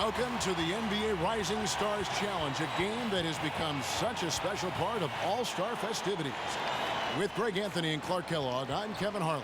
Welcome to the NBA Rising Stars Challenge, a game that has become such a special part of All-Star festivities. With Greg Anthony and Clark Kellogg, I'm Kevin Harlan.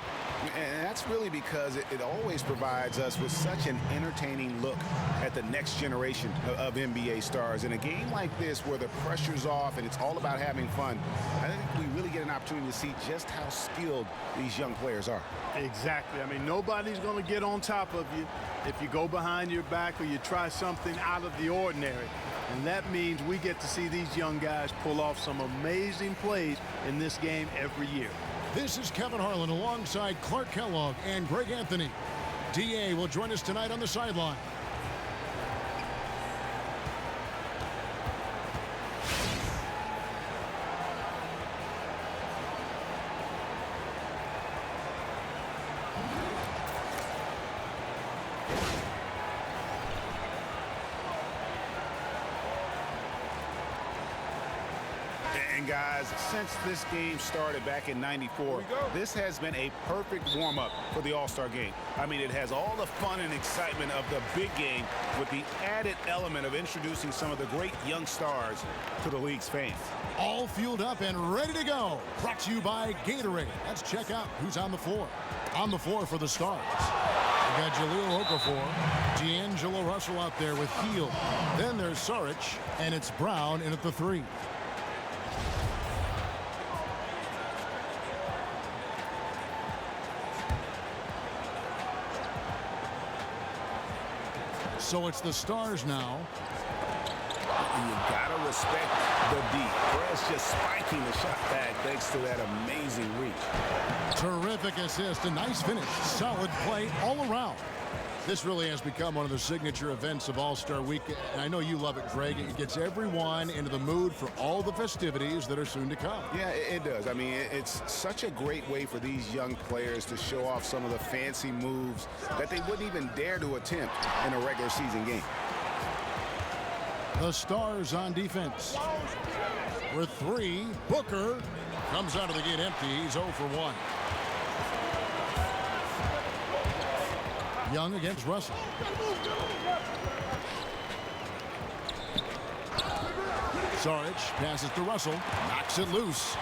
And that's really because it always provides us with such an entertaining look at the next generation of NBA stars. In a game like this where the pressure's off and it's all about having fun, I think we really get an opportunity to see just how skilled these young players are. Exactly. I mean, nobody's going to get on top of you if you go behind your back or you try something out of the ordinary. And that means we get to see these young guys pull off some amazing plays in this game every year. This is Kevin Harlan alongside Clark Kellogg and Greg Anthony. D.A. will join us tonight on the sideline. And guys, since this game started back in '94, this has been a perfect warm-up for the All-Star game. I mean, it has all the fun and excitement of the big game with the added element of introducing some of the great young stars to the league's fans. All fueled up and ready to go. Brought to you by Gatorade. Let's check out who's on the floor. On the floor for the Stars, we got Jahlil Okafor, D'Angelo Russell out there with Hield. Then there's Saric, and it's Brown in at the 3. So it's the Stars now. And you gotta respect the D. Perez just spiking the shot back thanks to that amazing reach. Terrific assist, a nice finish, solid play all around. This really has become one of the signature events of All-Star Week, and I know you love it, Greg. It gets everyone into the mood for all the festivities that are soon to come. Yeah, it does. I mean, it's such a great way for these young players to show off some of the fancy moves that they wouldn't even dare to attempt in a regular season game. The Stars on defense. With 3, Booker comes out of the gate empty. He's 0 for 1. Young against Russell. Saric passes to Russell, knocks it loose.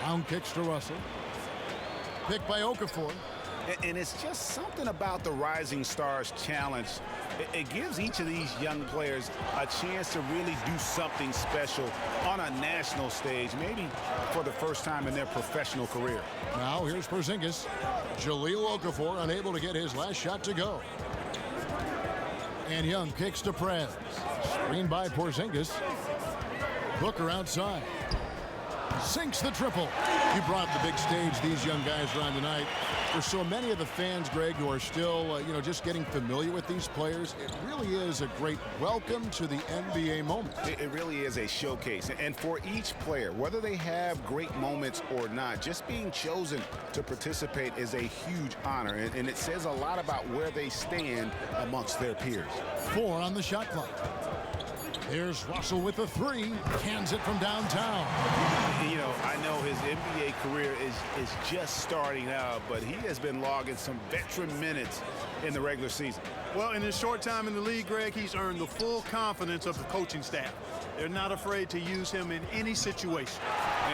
Down kicks to Russell. Picked by Okafor. And it's just something about the Rising Stars Challenge. It gives each of these young players a chance to really do something special on a national stage, maybe for the first time in their professional career. Now here's Porzingis. Jahlil Okafor unable to get his last shot to go. And Young kicks to Prez. Screened by Porzingis. Booker outside. Sinks the triple. He brought the big stage these young guys are on tonight. For so many of the fans, Greg, who are still, just getting familiar with these players, it really is a great welcome to the NBA moment. It really is a showcase. And for each player, whether they have great moments or not, just being chosen to participate is a huge honor. And it says a lot about where they stand amongst their peers. 4 on the shot clock. Here's Russell with the 3. Cans it from downtown. You know, I know his NBA career is just starting out, but he has been logging some veteran minutes in the regular season. Well, in his short time in the league, Greg, he's earned the full confidence of the coaching staff. They're not afraid to use him in any situation.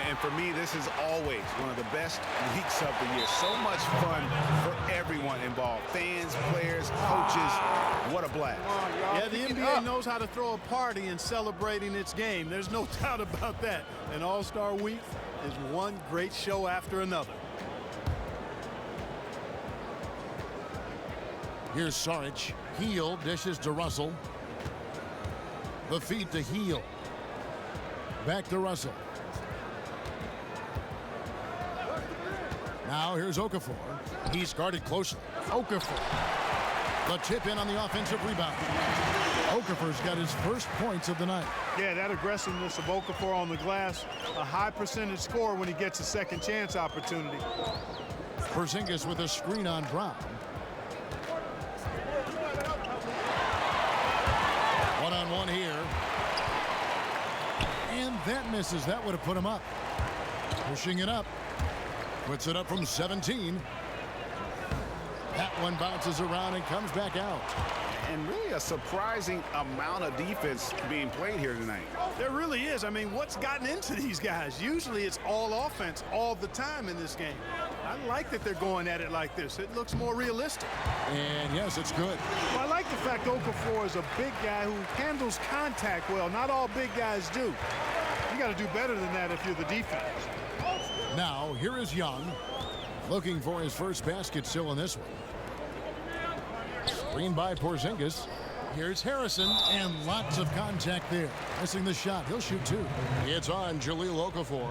And for me, this is always one of the best weeks of the year. So much fun for everyone involved. Fans, players, coaches. What a blast. Yeah, the NBA knows how to throw a party in celebrating its game. There's no doubt about that. And All-Star Week is one great show after another. Here's Saric. Hield dishes to Russell. The feed to Hield. Back to Russell. Now here's Okafor. He's guarded closely. Okafor. The tip in on the offensive rebound. Okafor's got his first points of the night. Yeah, that aggressiveness of Okafor on the glass, a high percentage score when he gets a second chance opportunity. Porzingis with a screen on Brown. One-on-one here. And that misses. That would have put him up. Pushing it up. Puts it up from 17. That one bounces around and comes back out. And really a surprising amount of defense being played here tonight. There really is. I mean, what's gotten into these guys? Usually it's all offense all the time in this game. I like that they're going at it like this. It looks more realistic. And yes, it's good. Well, I like the fact Okafor is a big guy who handles contact well. Not all big guys do. You got to do better than that if you're the defense. Now, here is Young, looking for his first basket still in this one. Screen by Porzingis. Here's Harrison, and lots of contact there. Missing the shot. He'll shoot two. It's on Jahlil Okafor.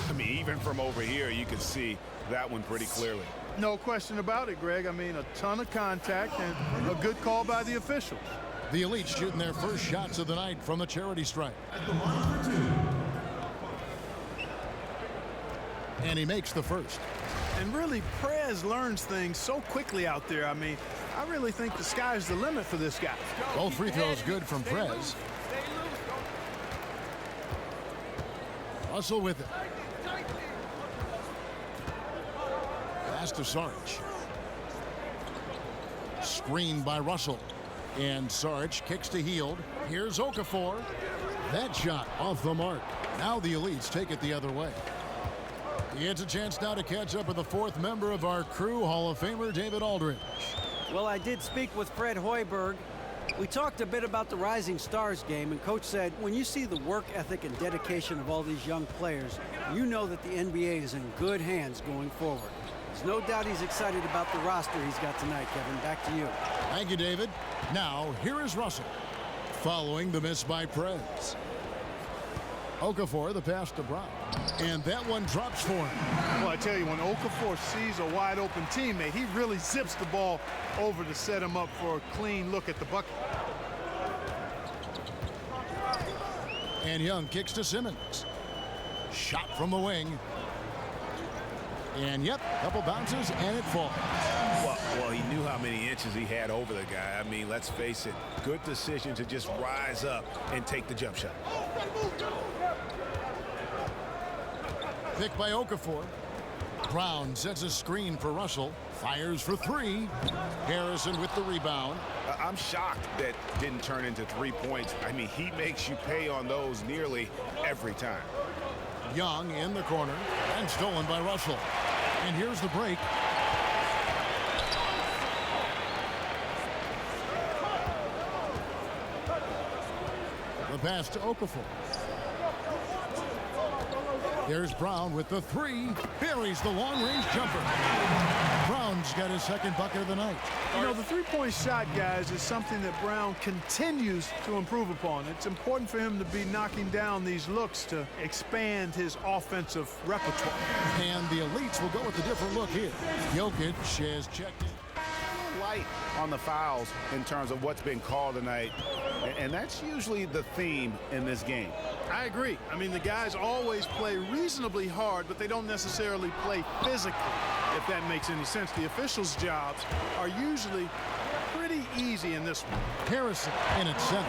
I mean, even from over here, you can see that one pretty clearly. No question about it, Greg. I mean, a ton of contact and a good call by the officials. The Elite shooting their first shots of the night from the charity stripe. And he makes the first. And really, Prez learns things so quickly out there. I mean, I really think the sky's the limit for this guy. Both free throws good from Prez. Russell with it. Pass to Sarge. Screened by Russell. And Sarge kicks to Hield. Here's Okafor. That shot off the mark. Now the Elites take it the other way. He gets a chance now to catch up with the fourth member of our crew, Hall of Famer David Aldridge. Well, I did speak with Fred Hoiberg. We talked a bit about the Rising Stars game, and Coach said, when you see the work ethic and dedication of all these young players, you know that the NBA is in good hands going forward. There's no doubt he's excited about the roster he's got tonight, Kevin. Back to you. Thank you, David. Now, here is Russell, following the miss by Prez. Okafor, the pass to Brown. And that one drops for him. Well, I tell you, when Okafor sees a wide-open teammate, he really zips the ball over to set him up for a clean look at the bucket. And Young kicks to Simmons. Shot from the wing. And, yep, couple bounces, and it falls. Well, he knew how many inches he had over the guy. I mean, let's face it, good decision to just rise up and take the jump shot. Pick by Okafor. Brown sets a screen for Russell. Fires for three. Harrison with the rebound. I'm shocked that didn't turn into 3 points. I mean, he makes you pay on those nearly every time. Young in the corner and stolen by Russell. And here's the break. The pass to Okafor. There's Brown with the three. Buries the long-range jumper. Brown's got his second bucket of the night. You know, the three-point shot, guys, is something that Brown continues to improve upon. It's important for him to be knocking down these looks to expand his offensive repertoire. And the Elites will go with a different look here. Jokic has checked in. Light on the fouls in terms of what's been called tonight, and that's usually the theme in this game. I agree. I mean, the guys always play reasonably hard, but they don't necessarily play physically, if that makes any sense. The officials' jobs are usually pretty easy in this one. Harrison in at center.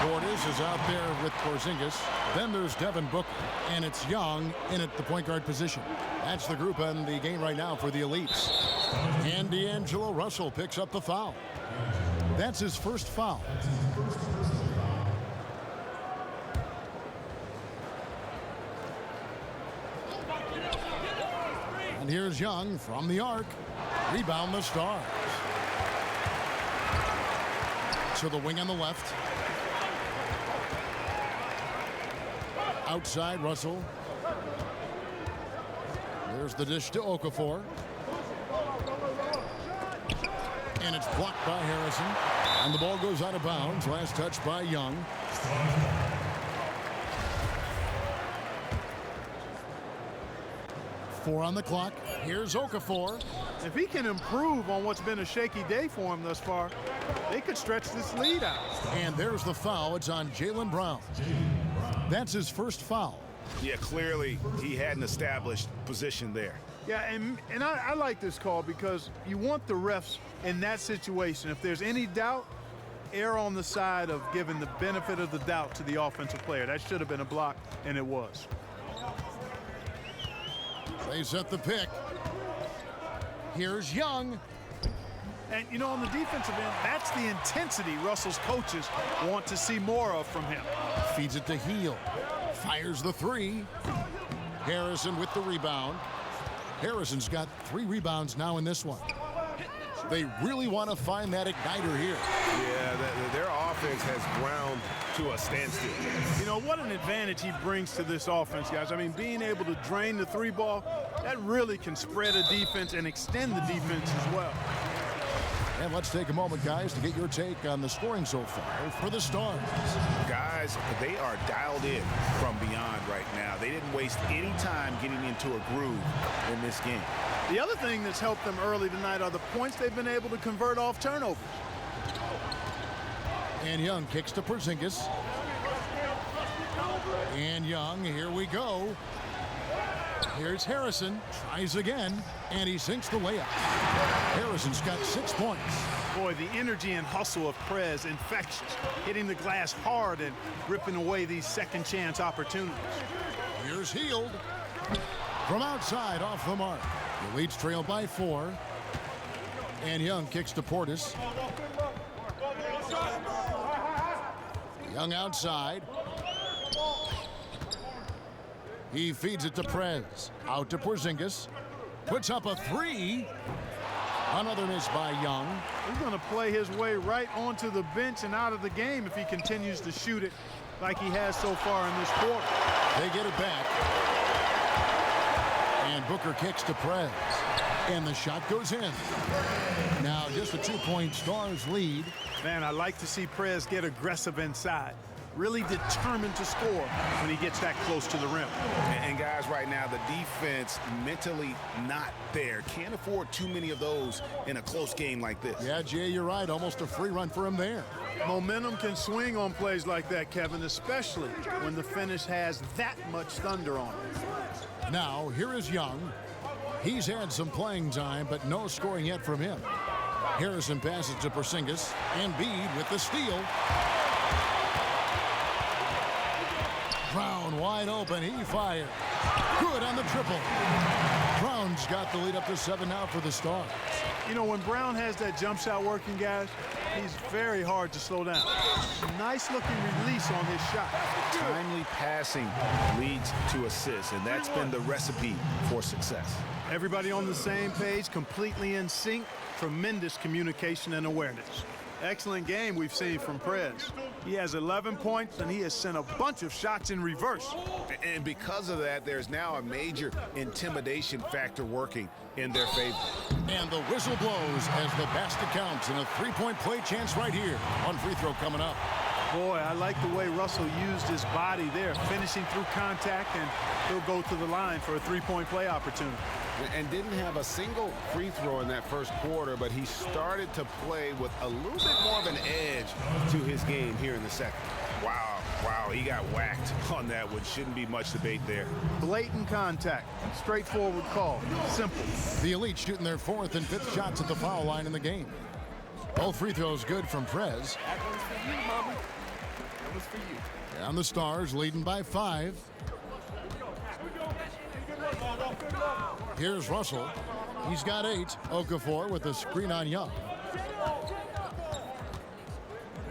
Portis is out there with Porzingis. Then there's Devin Booker, and it's Young in at the point guard position. That's the group in the game right now for the Elites. And D'Angelo Russell picks up the foul. That's his first foul. And here's Young from the arc. Rebound the Stars. To the wing on the left. Outside Russell. There's the dish to Okafor. And it's blocked by Harrison. And the ball goes out of bounds. Last touch by Young. Four on the clock. Here's Okafor. If he can improve on what's been a shaky day for him thus far, they could stretch this lead out. And there's the foul. It's on Jaylen Brown. That's his first foul. Yeah, clearly he had an established position there. Yeah, and I like this call because you want the refs in that situation. If there's any doubt, err on the side of giving the benefit of the doubt to the offensive player. That should have been a block, and it was. They set the pick. Here's Young. And, you know, on the defensive end, that's the intensity Russell's coaches want to see more of from him. Feeds it to Hield. Fires the three. Harrison with the rebound. Harrison's got 3 rebounds now in this one. They really want to find that igniter here. Yeah, their offense has ground to a standstill. You know, what an advantage he brings to this offense, guys. I mean, being able to drain the 3 ball, that really can spread a defense and extend the defense as well. And let's take a moment, guys, to get your take on the scoring so far for the Stars. Guys, they are dialed in from beyond right now. They didn't waste any time getting into a groove in this game. The other thing that's helped them early tonight are the points they've been able to convert off turnovers. And Young kicks to Porzingis. And Young, here we go. Here's Harrison, tries again, and he sinks the layup. Harrison's got 6 points. Boy, the energy and hustle of Prez, infectious, hitting the glass hard and ripping away these second chance opportunities. Here's Hield. From outside, off the mark. The Leeds trail by 4. And Young kicks to Portis. Young outside. He feeds it to Prez. Out to Porzingis. Puts up a 3. Another miss by Young. He's going to play his way right onto the bench and out of the game if he continues to shoot it like he has so far in this quarter. They get it back. And Booker kicks to Prez. And the shot goes in. Now just a 2-point Stars lead. Man, I like to see Prez get aggressive inside. Really determined to score when he gets that close to the rim. And guys, right now, the defense mentally not there. Can't afford too many of those in a close game like this. Yeah, Jay, you're right. Almost a free run for him there. Momentum can swing on plays like that, Kevin, especially when the finish has that much thunder on it. Now, here is Young. He's had some playing time, but no scoring yet from him. Harrison passes to Porzingis. Embiid with the steal. Brown wide open. He fires. Good on the triple. Brown's got the lead up to 7 now for the Stars. You know, when Brown has that jump shot working, guys, he's very hard to slow down. Nice looking release on his shot. Timely passing leads to assists, and that's been the recipe for success. Everybody on the same page, completely in sync. Tremendous communication and awareness. Excellent game we've seen from Prez. He has 11 points, and he has sent a bunch of shots in reverse. And because of that, there's now a major intimidation factor working in their favor. And the whistle blows as the basket counts, and a 3-point play chance right here. One free throw coming up. Boy, I like the way Russell used his body there, finishing through contact, and he'll go to the line for a 3-point play opportunity. And didn't have a single free throw in that first quarter, but he started to play with a little bit more of an edge To his game here in the second. Wow, he got whacked on that one. Shouldn't be much debate there. Blatant contact, straightforward call, simple. The Elite shooting their 4th and 5th shots at the foul line in the game. Both free throws good from Prez. That one's for you, Mama. That was for you. And the Stars leading by 5. Here's Russell. He's got 8. Okafor with a screen on Young.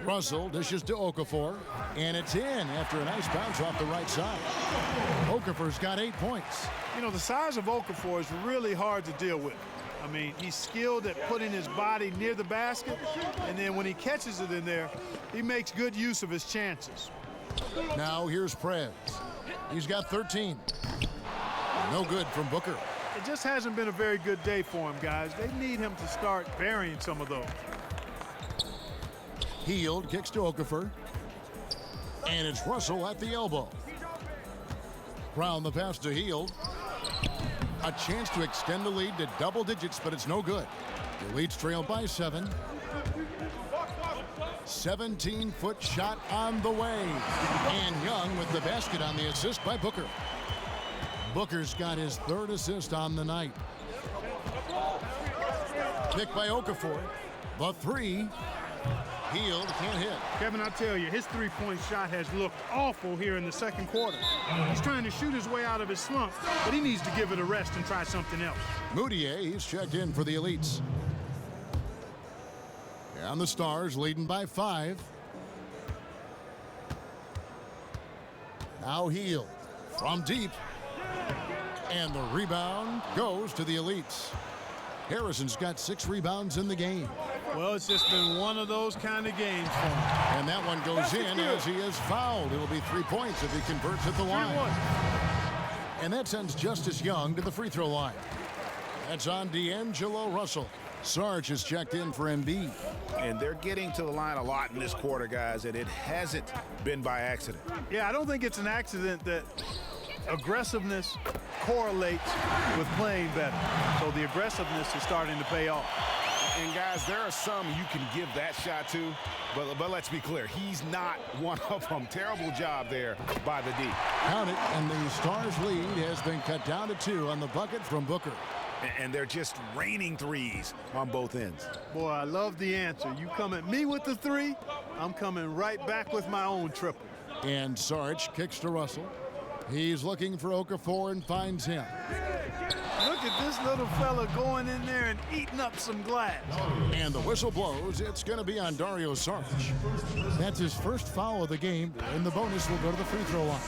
Russell dishes to Okafor, and it's in after a nice bounce off the right side. Okafor's got 8 points. You know, the size of Okafor is really hard to deal with. I mean, he's skilled at putting his body near the basket, and then when he catches it in there, he makes good use of his chances. Now here's Prez. He's got 13. No good from Booker. It just hasn't been a very good day for him, guys. They need him to start burying some of those. Hield kicks to Okafor. And it's Russell at the elbow. Brown the pass to Hield. A chance to extend the lead to double digits, but it's no good. The Leeds trail by 7. 17-foot shot on the way. And Young with the basket on the assist by Booker. Booker's got his 3rd assist on the night. Picked by Okafor. The 3. Hield can't hit. Kevin, I tell you, his 3-point shot has looked awful here in the second quarter. He's trying to shoot his way out of his slump, but he needs to give it a rest and try something else. Moutier, he's checked in for the Elites. And the Stars leading by 5. Now Heald from deep. And the rebound goes to the Elites. Harrison's got 6 rebounds in the game. Well, it's just been one of those kind of games for him. And that one goes in as he is fouled. It'll be 3 points if he converts at the line. And that sends Justice Young to the free throw line. That's on D'Angelo Russell. Sarge has checked in for Embiid. And they're getting to the line a lot in this quarter, guys, and it hasn't been by accident. Yeah, I don't think it's an accident that aggressiveness correlates with playing better. So the aggressiveness is starting to pay off. And guys, there are some you can give that shot to, but let's be clear, he's not one of them. Terrible job there by the D. Count it, and the Stars' lead has been cut down to 2 on the bucket from Booker. And they're just raining threes on both ends. Boy, I love the answer. You come at me with the 3, I'm coming right back with my own triple. And Sarge kicks to Russell. He's looking for Okafor and finds him. Look at this little fella going in there and eating up some glass. And the whistle blows. It's going to be on Dario Sarge. That's his first foul of the game, and the bonus will go to the free throw line.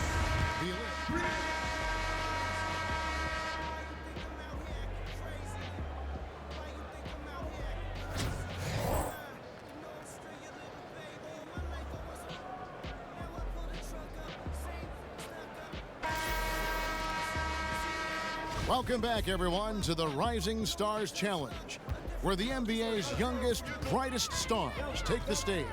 Welcome back, everyone, to the Rising Stars Challenge, where the NBA's youngest, brightest stars take the stage.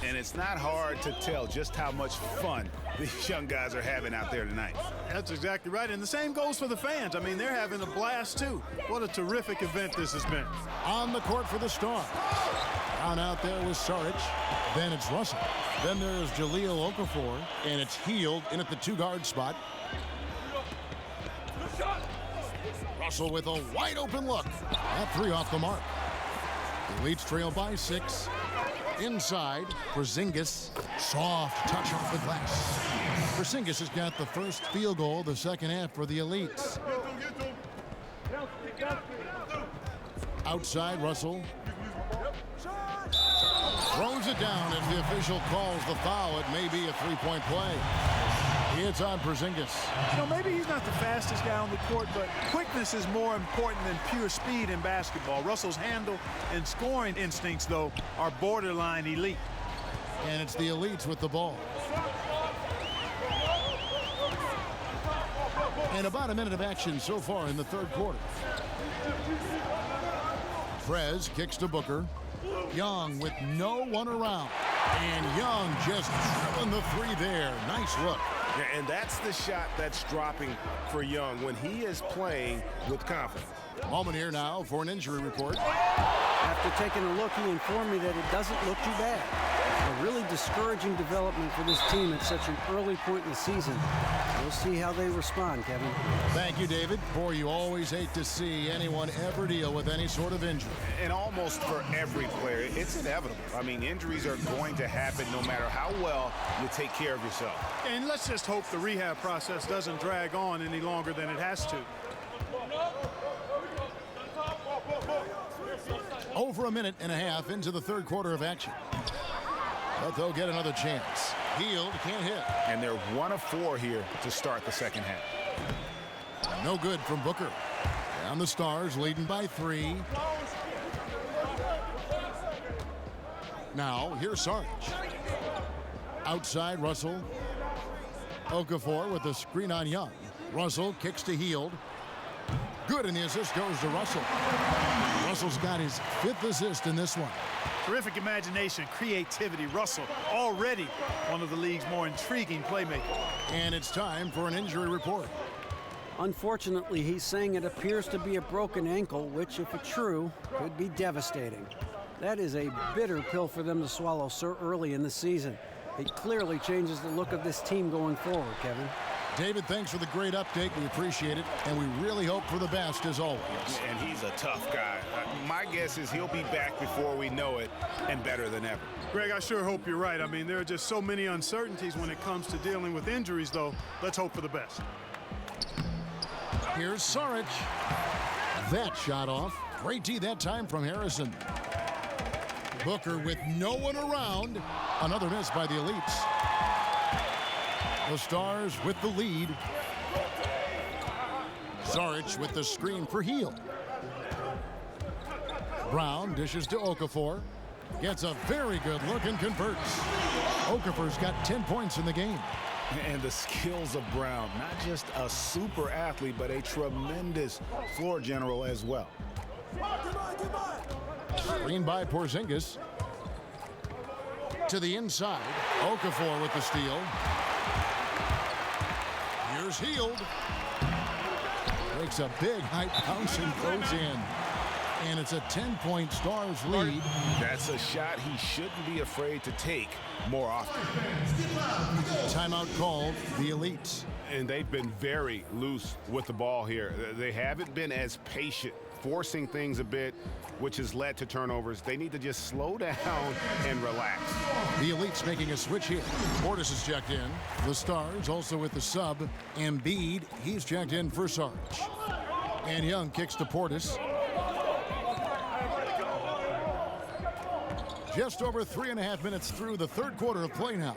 And it's not hard to tell just how much fun these young guys are having out there tonight. That's exactly right, and the same goes for the fans. I mean, they're having a blast, too. What a terrific event this has been. On the court for the Stars. Down out there with Sarge. Then it's Russell. Then there's Jahlil Okafor, and it's Heald in at the 2-guard spot. Russell with a wide open look. That 3 off the mark. The Elites trail by 6. Inside, Porzingis. Soft touch off the glass. Porzingis has got the first field goal of the second half for the Elites. Outside, Russell. Throws it down as the official calls the foul. It may be a 3-point play. It's on Porzingis. You know, maybe he's not the fastest guy on the court, but quickness is more important than pure speed in basketball. Russell's handle and scoring instincts, though, are borderline elite. And it's the Elites with the ball. And about a minute of action so far in the third quarter. Prez kicks to Booker. Young with no one around. And Young just drilling the 3 there. Nice look. Yeah, and that's the shot that's dropping for Young when he is playing with confidence. Moment here now for an injury report. After taking a look, he informed me that it doesn't look too bad. A really discouraging development for this team at such an early point in the season. We'll see how they respond, Kevin. Thank you, David. Boy, you always hate to see anyone ever deal with any sort of injury. And almost for every player, it's inevitable. I mean, injuries are going to happen no matter how well you take care of yourself. And let's just hope the rehab process doesn't drag on any longer than it has to. Over a minute and a half into the third quarter of action. But they'll get another chance. Heald can't hit. And they're 1 of 4 here to start the second half. No good from Booker. And the Stars leading by 3. Now, here's Sarge. Outside, Russell. Okafor with the screen on Young. Russell kicks to Heald. Good, and the assist goes to Russell. Russell's got his 5th assist in this one. Terrific imagination, creativity. Russell already one of the league's more intriguing playmakers. And it's time for an injury report. Unfortunately, he's saying it appears to be a broken ankle, which, if it's true, could be devastating. That is a bitter pill for them to swallow so early in the season. It clearly changes the look of this team going forward, Kevin. David, thanks for the great update. We appreciate it, and we really hope for the best as always. And he's a tough guy. My guess is he'll be back before we know it, and better than ever. Greg, I sure hope you're right. I mean, there are just so many uncertainties when it comes to dealing with injuries, though. Let's hope for the best. Here's Sarge. That shot off. Great D that time from Harrison. Booker with no one around. Another miss by the Elites. The Stars with the lead. Saric with the screen for Heel. Brown dishes to Okafor. Gets a very good look and converts. Okafor's got 10 points in the game. And the skills of Brown, not just a super athlete, but a tremendous floor general as well. Screen by Porzingis. To the inside. Okafor with the steal. Here's Hield. Makes a big high bounce and goes in. And it's a 10-point Stars lead. That's a shot he shouldn't be afraid to take more often. Timeout called the Elites. And they've been very loose with the ball here. They haven't been as patient, forcing things a bit, which has led to turnovers. They need to just slow down and relax. The Elites making a switch here. Portis is checked in. The Stars also with the sub. Embiid, he's checked in for Sarge. And Young kicks to Portis. Just over 3.5 minutes through the third quarter of play now.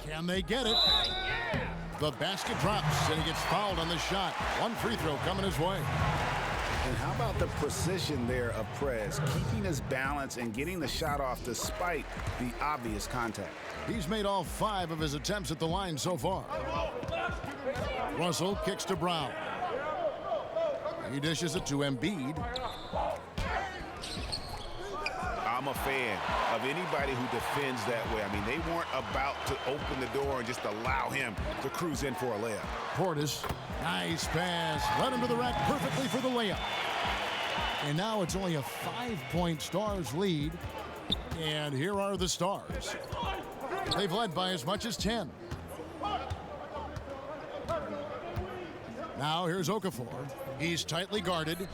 Can they get it? The basket drops, and he gets fouled on the shot. One free throw coming his way. And how about the precision there of Prez, keeping his balance and getting the shot off despite the obvious contact. He's made all 5 of his attempts at the line so far. Russell kicks to Brown. He dishes it to Embiid. I'm a fan of anybody who defends that way. I mean, they weren't about to open the door and just allow him to cruise in for a layup. Portis, nice pass. Led him to the rack perfectly for the layup. And now it's only a 5-point Stars lead. And here are the Stars. They've led by as much as 10. Now here's Okafor. He's tightly guarded.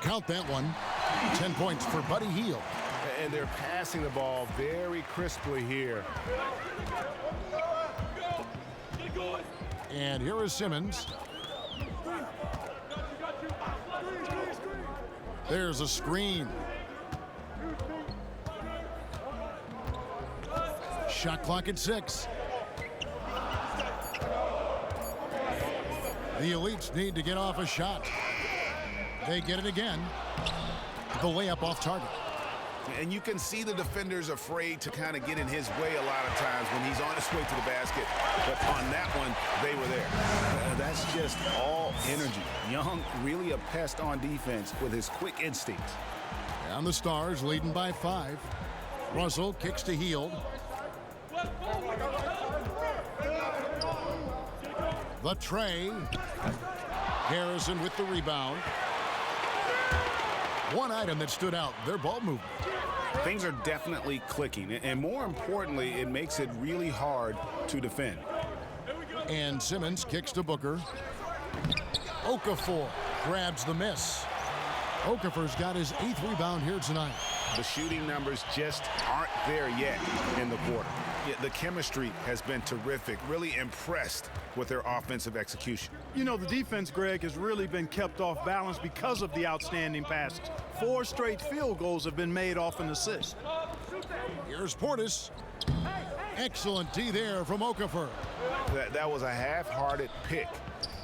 Count that one. 10 points for Buddy Hield. And they're passing the ball very crisply here. And here is Simmons. There's a screen. Shot clock at 6. The Elites need to get off a shot. They get it again. The layup off target. And you can see the defenders afraid to kind of get in his way a lot of times when he's on his way to the basket. But on that one, they were there. That's just all energy. Young really a pest on defense with his quick instincts. And the Stars leading by 5. Russell kicks to Hield. The tray. Harrison with the rebound. One item that stood out, their ball movement. Things are definitely clicking, and more importantly, it makes it really hard to defend. And Simmons kicks to Booker. Okafor grabs the miss. Okafor's got his 8th rebound here tonight. The shooting numbers just aren't there yet in the quarter. Yet the chemistry has been terrific. Really impressed with their offensive execution. You know, the defense, Greg, has really been kept off balance because of the outstanding passes. 4 straight field goals have been made off an assist. Here's Portis. Excellent D there from Okafor. That was a half-hearted pick,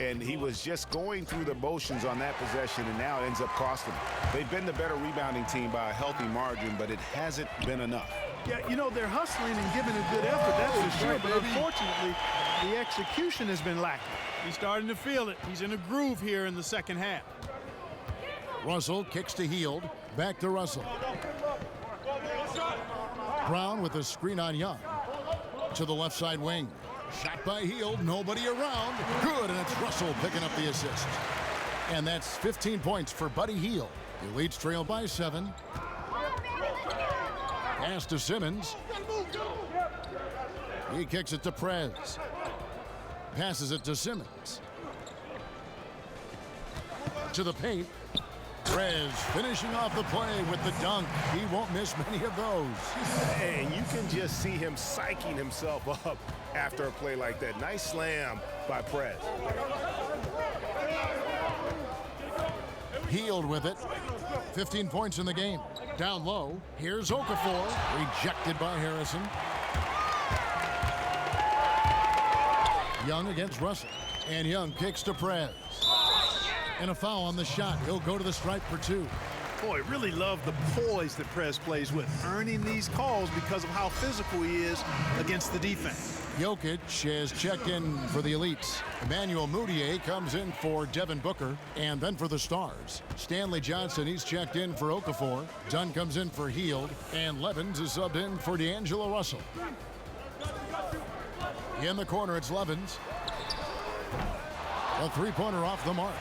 and he was just going through the motions on that possession, and now ends up costing them. They've been the better rebounding team by a healthy margin, but it hasn't been enough. Yeah, you know, they're hustling and giving a good effort, that's for sure, but unfortunately, the execution has been lacking. He's starting to feel it. He's in a groove here in the second half. Russell kicks to Hield. Back to Russell. Brown with a screen on Young. To the left side wing. Shot by Hield. Nobody around. Good, and it's Russell picking up the assist. And that's 15 points for Buddy Hield. The Elites trail by 7. Pass to Simmons. He kicks it to Prez. Passes it to Simmons. To the paint. Prez finishing off the play with the dunk. He won't miss many of those. And you can just see him psyching himself up after a play like that. Nice slam by Prez. Healed with it. 15 points in the game. Down low. Here's Okafor. Rejected by Harrison. Young against Russell. And Young kicks to Prez. And a foul on the shot. He'll go to the stripe for 2. Boy, really love the poise that Prez plays with, earning these calls because of how physical he is against the defense. Jokic has checked in for the elites. Emmanuel Mudiay comes in for Devin Booker, and then for the Stars. Stanley Johnson, he's checked in for Okafor. Dunn comes in for Hield, and Levens is subbed in for D'Angelo Russell. In the corner, it's Levens. A three-pointer off the mark.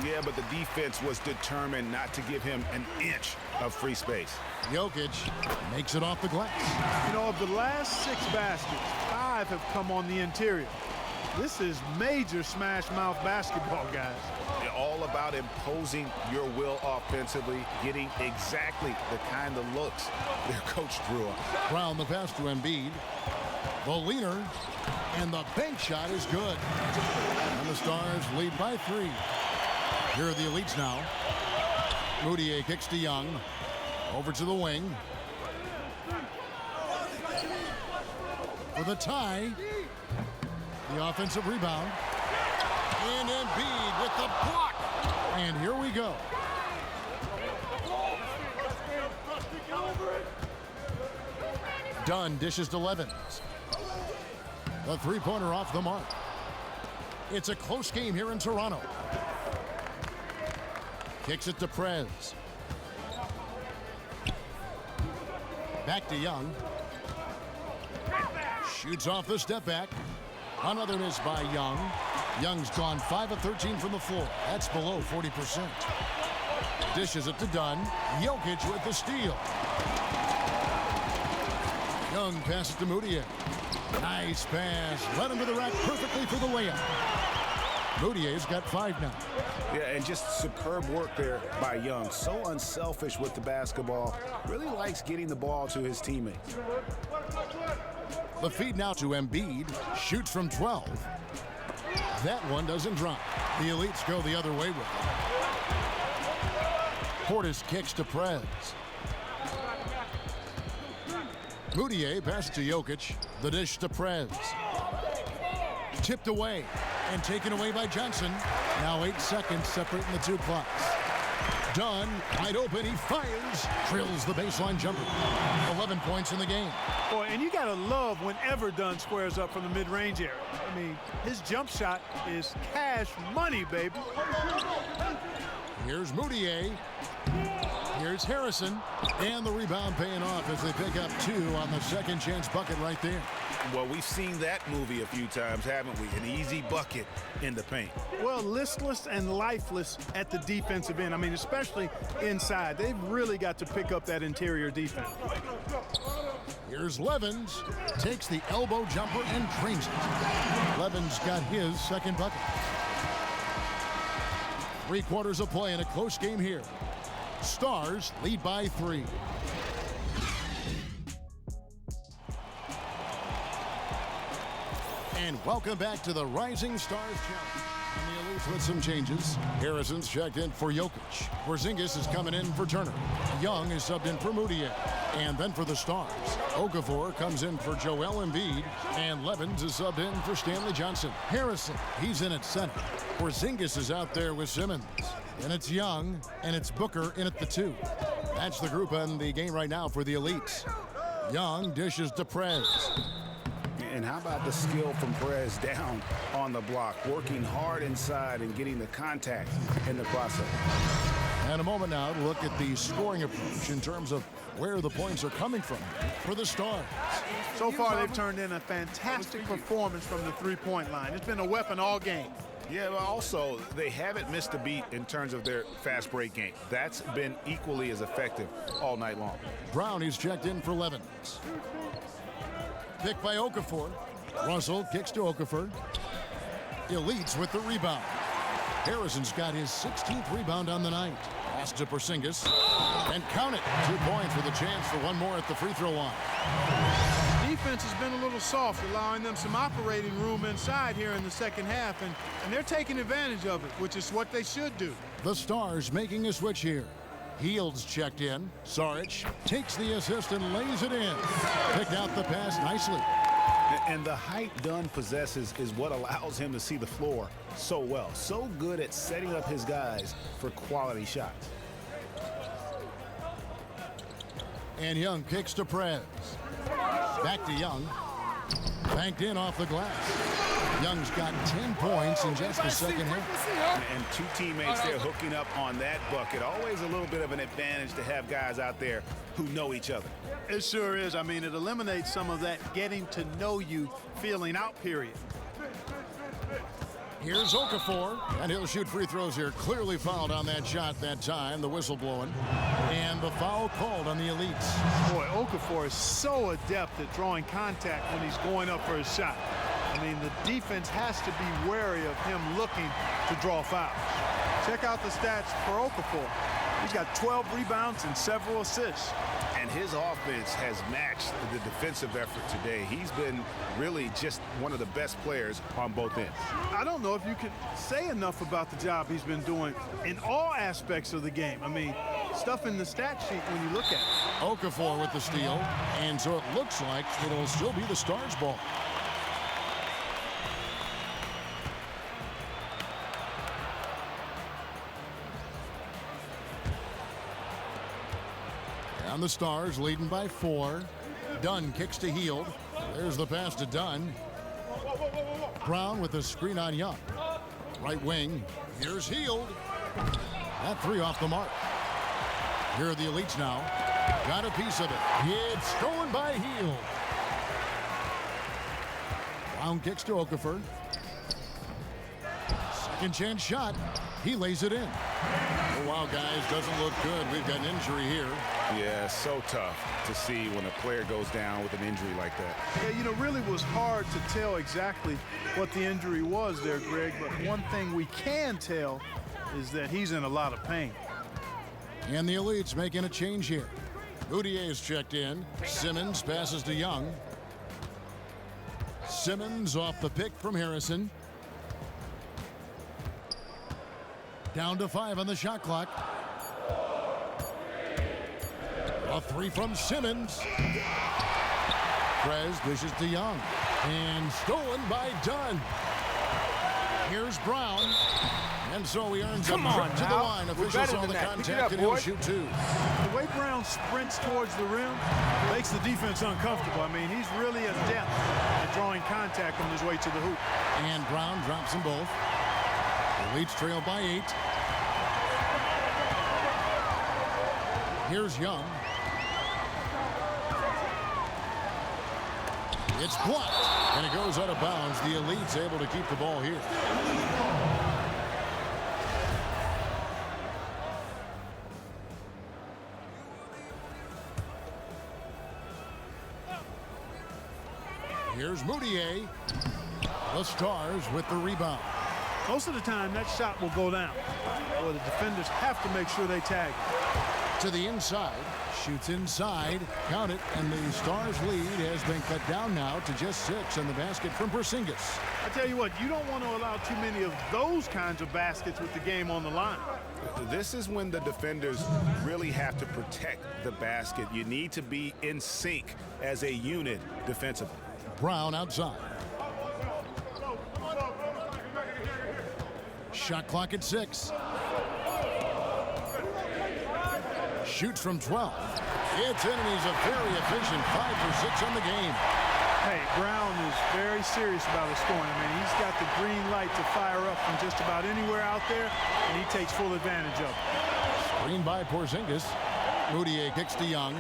Yeah, but the defense was determined not to give him an inch of free space. Jokic makes it off the glass. You know, of the last 6 baskets, 5 have come on the interior. This is major smash mouth basketball, guys. All about imposing your will offensively, getting exactly the kind of looks their coach drew up. Brown the pass to Embiid. The leaner, and the bank shot is good. And the Stars lead by 3. Here are the elites now. Mudiay kicks to Young. Over to the wing. For the tie. The offensive rebound. And Embiid with the block. And here we go. Dunn dishes to Levens. The three-pointer off the mark. It's a close game here in Toronto. Kicks it to Prez. Back to Young. Shoots off the step back. Another miss by Young. Young's gone 5 of 13 from the floor. That's below 40%. Dishes it to Dunn. Jokic with the steal. Young passes to Mudiay. Nice pass. Led him to the rack perfectly for the layup. Mudiay's got 5 now. Yeah, and just superb work there by Young. So unselfish with the basketball. Really likes getting the ball to his teammates. The feed now to Embiid. Shoots from 12. That one doesn't drop. The elites go the other way with it. Portis kicks to Prez. Mudiay passes to Jokic. The dish to Prez. Tipped away and taken away by Johnson. Now 8 seconds separating the 2 clocks. Dunn, wide open, he fires. Drills the baseline jumper. 11 points in the game. Boy, and you got to love whenever Dunn squares up from the mid-range area. I mean, his jump shot is cash money, baby. Here's Mudiay. Here's Harrison. And the rebound paying off as they pick up 2 on the second chance bucket right there. Well, we've seen that movie a few times, haven't we? An easy bucket in the paint. Well, listless and lifeless at the defensive end. I mean, especially inside. They've really got to pick up that interior defense. Here's Levens. Takes the elbow jumper and drains it. Levens got his second bucket. 3 quarters of play in a close game here. Stars lead by 3. And welcome back to the Rising Stars Challenge. And the elites with some changes. Harrison's checked in for Jokic. Porzingis is coming in for Turner. Young is subbed in for Mudiay. And then for the Stars, Okafor comes in for Joel Embiid. And Levens is subbed in for Stanley Johnson. Harrison, he's in at center. Porzingis is out there with Simmons. And it's Young, and it's Booker in at the 2. That's the group in the game right now for the elites. Young dishes to Prez. And how about the skill from Perez down on the block, working hard inside and getting the contact in the process. And a moment now to look at the scoring approach in terms of where the points are coming from for the Stars. So far, they've turned in a fantastic performance from the three-point line. It's been a weapon all game. Yeah, but also, they haven't missed a beat in terms of their fast break game. That's been equally as effective all night long. Brown is checked in for Levens. Picked by Okafor. Russell kicks to Okafor. Elites with the rebound. Harrison's got his 16th rebound on the night. Pass to Porzingis. And count it. 2 points with a chance for one more at the free throw line. Defense has been a little soft, allowing them some operating room inside here in the second half, and they're taking advantage of it, which is what they should do. The Stars making a switch here. Heald's checked in. Saric takes the assist and lays it in. Picked out the pass nicely. And the height Dunn possesses is what allows him to see the floor so well. So good at setting up his guys for quality shots. And Young kicks to Prez. Back to Young. Banked in off the glass. Young's got 10 points in just the second half. And two teammates there hooking up on that bucket. Always a little bit of an advantage to have guys out there who know each other. It sure is. I mean, it eliminates some of that getting to know you feeling out period. Here's Okafor, and he'll shoot free throws here. Clearly fouled on that shot that time, the whistle blowing. And the foul called on the Elites. Boy, Okafor is so adept at drawing contact when he's going up for a shot. I mean, the defense has to be wary of him looking to draw fouls. Check out the stats for Okafor. He's got 12 rebounds and several assists. And his offense has matched the defensive effort today. He's been really just one of the best players on both ends. I don't know if you can say enough about the job he's been doing in all aspects of the game. I mean, stuff in the stat sheet when you look at it. Okafor with the steal, and so it looks like it'll still be the Stars' ball. And the Stars leading by 4. Dunn kicks to Hield. There's the pass to Dunn. Brown with the screen on Young. Right wing. Here's Hield. That three off the mark. Here are the Elites now. Got a piece of it. It's stolen by Hield. Brown kicks to Okafor. Second chance shot. He lays it in. Oh, wow, guys, doesn't look good. We've got an injury here. Yeah, so tough to see when a player goes down with an injury like that. Yeah, you know, really was hard to tell exactly what the injury was there, Greg, but one thing we can tell is that he's in a lot of pain. And the Elites making a change here. Moutier's checked in. Simmons passes to Young. Simmons off the pick from Harrison. Down to 5 on the shot clock. A three from Simmons. Prez dishes to Young. And stolen by Dunn. Here's Brown. And so he earns a trip to the line. Officials on the contact, and he'll shoot 2. The way Brown sprints towards the rim makes the defense uncomfortable. I mean, he's really adept at drawing contact on his way to the hoop. And Brown drops them both. The Elites trail by 8. Here's Young. It's blocked, and it goes out of bounds. The Elites able to keep the ball here. Here's Moutier. The Stars with the rebound. Most of the time, that shot will go down. Or the defenders have to make sure they tag it. To the inside. Shoots inside. Count it. And the Stars' lead has been cut down now to just 6 in the basket from Porzingis. I tell you what, you don't want to allow too many of those kinds of baskets with the game on the line. This is when the defenders really have to protect the basket. You need to be in sync as a unit defensively. Brown outside. Shot clock at 6. Shoots from 12. It's in, and he's a very efficient 5 for 6 on the game. Hey, Brown is very serious about his scoring. I mean, he's got the green light to fire up from just about anywhere out there, and he takes full advantage of it. Screen by Porzingis. Moutier kicks to Young.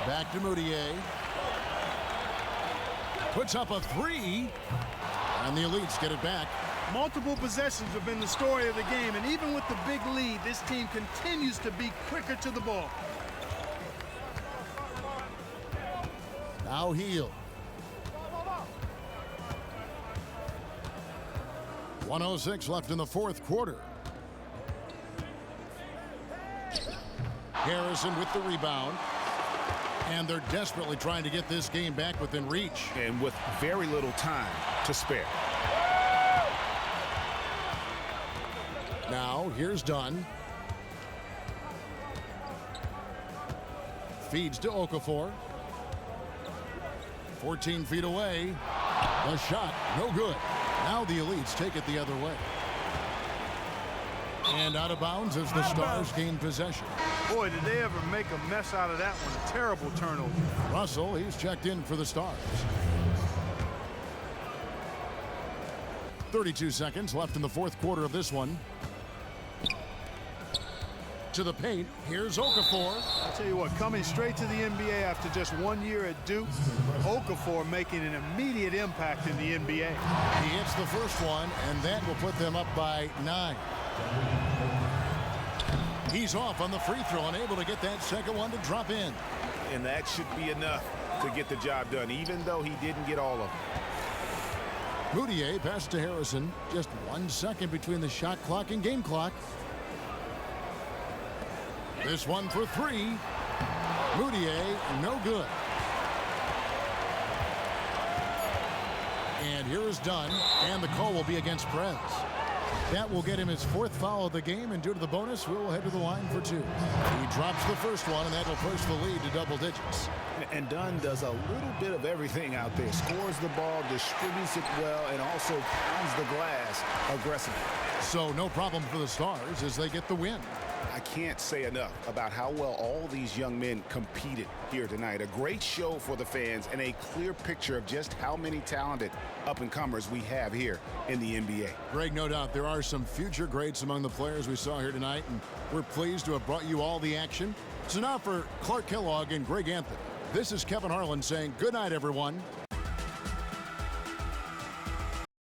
Back to Moutier. Puts up a 3. And the Elites get it back. Multiple possessions have been the story of the game, and even with the big lead, this team continues to be quicker to the ball. Now Hield. 1:06 left in the 4th quarter. Harrison with the rebound. And they're desperately trying to get this game back within reach. And with very little time to spare. Here's Dunn. Feeds to Okafor. 14 feet away. The shot, no good. Now the Elites take it the other way. And out of bounds as the Stars gain possession. Boy, did they ever make a mess out of that one. A terrible turnover. Russell, he's checked in for the Stars. 32 seconds left in the fourth quarter of this one. To the paint, here's Okafor. I'll tell you what, coming straight to the NBA after just 1 year at Duke, Okafor making an immediate impact in the NBA. He hits the first one, and that will put them up by 9. He's off on the free throw and able to get that second one to drop in. And that should be enough to get the job done, even though he didn't get all of it. Moutier passes to Harrison. Just 1 second between the shot clock and game clock. This one for 3. Moutier, no good. And here is Dunn, and the call will be against Prez. That will get him his 4th foul of the game, and due to the bonus, we'll head to the line for 2. He drops the first one, and that will push the lead to double digits. And Dunn does a little bit of everything out there. Scores the ball, distributes it well, and also pounds the glass aggressively. So no problem for the Stars as they get the win. I can't say enough about how well all these young men competed here tonight. A great show for the fans and a clear picture of just how many talented up-and-comers we have here in the NBA. Greg, no doubt there are some future greats among the players we saw here tonight, and we're pleased to have brought you all the action. So now for Clark Kellogg and Greg Anthony, this is Kevin Harlan saying good night, everyone.